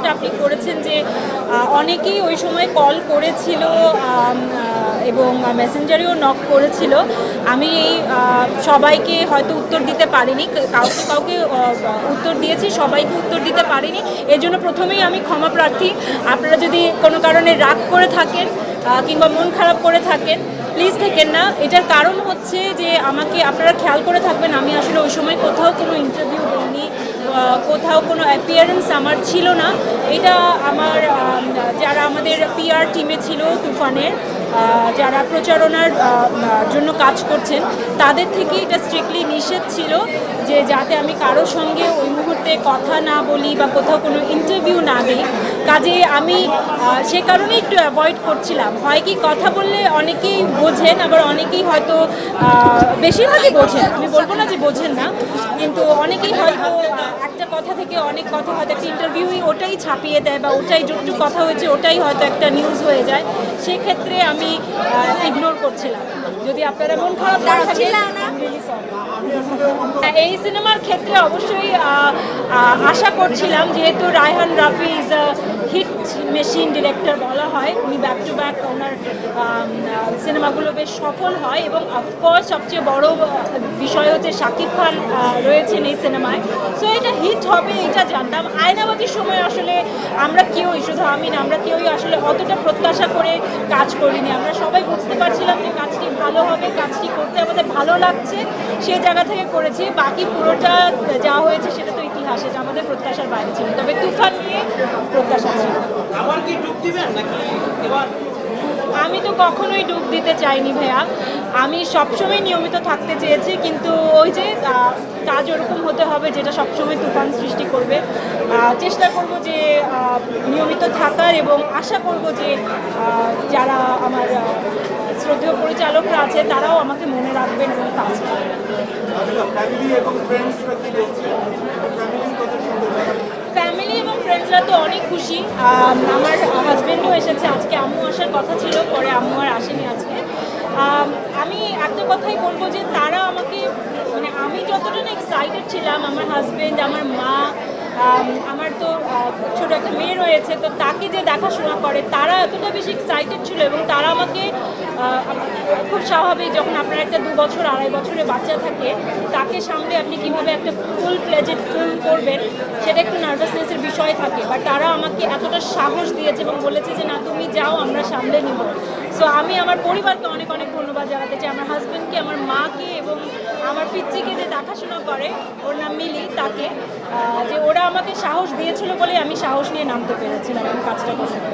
যেটা আপনি করেছেন যে অনেকেই ওই সময় কল করেছিল এবং মেসেঞ্জারেও নক করেছিল। আমি সবাইকে হয়তো উত্তর দিতে পারিনি, কাউকে কাউকে উত্তর দিয়েছি, সবাইকে উত্তর দিতে পারিনি। এর জন্য প্রথমেই আমি ক্ষমা প্রার্থী। আপনারা যদি কোনো কারণে রাগ করে থাকেন কিংবা মন খারাপ করে থাকেন, প্লিজ থেকেন না। এটার কারণ হচ্ছে যে আমাকে আপনারা খেয়াল করে থাকবেন, আমি আসলে ওই সময় কোথাও কোনো ইন্টারভিউ দিইনি, কোথাও কোনো অ্যাপিয়ারেন্স আমার ছিল না। এটা আমার যারা আমাদের পিআর টিমে ছিল তুফানের, যারা প্রচারণার জন্য কাজ করছেন, তাদের থেকে এটা স্ট্রিক্টলি নিষেধ ছিল যে যাতে আমি কারোর সঙ্গে ওই মুহূর্তে কথা না বলি বা কোথাও কোনো ইন্টারভিউ না দিই। কাজে আমি সে কারণে একটু অ্যাভয়েড করছিলাম। হয় কি, কথা বললে অনেকেই বোঝেন, আবার অনেকেই হয়তো বেশিরভাগই বোঝেন, আমি বলবো না যে বোঝেন না, কিন্তু অনেকেই হয়তো একটা কথা থেকে অনেক কথা, হয়তো একটা ইন্টারভিউই ওটাই ছাপিয়ে দেয় বা ওটাই যতটুকু কথা হয়েছে ওটাই হয়তো একটা নিউজ হয়ে যায়। সেক্ষেত্রে আমি ইগনোর করছিলাম। যদি আপনারা মন খারাপ না থাকেন, এই সিনেমার ক্ষেত্রে অবশ্যই আশা করছিলাম, যেহেতু Raihan Rafi is a hit machine director বলা হয়, উনি ব্যাক টু ব্যাক ওনার সিনেমাগুলো বেশ সফল হয়, এবং অফকোর্স সবচেয়ে বড় বিষয় হচ্ছে শাকিব খান রয়েছেন এই সিনেমায়। সো এটা হিট হবে এটা জানতাম। আয়নাবাজির সময় আসলে আমরা কেউই, শুধু আমি না, আমরা কেউই আসলে অতটা প্রত্যাশা করে কাজ করিনি। আমরা সবাই বুঝতে পারছিলাম যে কাজটি ভালো হবে, কাজটি করতে আমাদের ভালো লাগছে, সেই জায়গা থেকে করেছি। বাকি পুরোটা যা হয়েছে সেটা তো ইতিহাস, এটা আমাদের প্রত্যাশার বাইরে ছিল। তবে তুফান নিয়ে প্রত্যাশা ছিল। আমি তো কখনোই ডুব দিতে চাইনি ভাইয়া। আমি সবসময় নিয়মিত থাকতে চেয়েছি, কিন্তু ওই যে কাজ ওরকম হতে হবে যেটা সবসময় তুফান সৃষ্টি করবে। চেষ্টা করব যে নিয়মিত থাকার, এবং আশা করব যে যারা আমার শ্রদ্ধেয় পরিচালকরা আছে তারাও আমাকে মনে রাখবেন এবং কাজ করবেন। ফ্যামিলি এবং ফ্রেন্ডসরা তো অনেক খুশি। আমার হাজব্যান্ডও এসেছে আজকে, আম্মু আসার কথা ছিল, পরে আম্মু আর আসেনি আজকে। আমি একটা কথাই বলবো যে তারা আমাকে, মানে আমি যতটা না এক্সাইটেড ছিলাম, আমার হাজব্যান্ড, আমার মা, আমার তো ছোটো একটা মেয়ে রয়েছে, তো তাকে যে দেখাশোনা করে, তারা এতটা বেশি এক্সাইটেড ছিল। এবং তারা আমাকে, খুব স্বাভাবিক, যখন আপনার একটা 2 বছর 2.5 বছরের বাচ্চা থাকে, তাকে সামলে আপনি কীভাবে একটা ফুল ফ্লেজেড ফিল্ম করবেন সেটা একটু নার্ভাসনেসের বিষয় থাকে। বাট তারা আমাকে এতটা সাহস দিয়েছে এবং বলেছে যে না, তুমি যাও, আমরা সামলে নিব। সো আমি আমার পরিবারকে অনেক অনেক ধন্যবাদ জানাতে চাই, আমার হাজব্যান্ডকে, আমার মাকে এবং আমার পিচ্চিকে যে দেখাশোনা করে, ওর নাম মিলি, তাকে, যে ওরা আমাকে সাহস দিয়েছিল বলে আমি সাহস নিয়ে নামতে পেরেছিলাম এবং কাজটা করতে।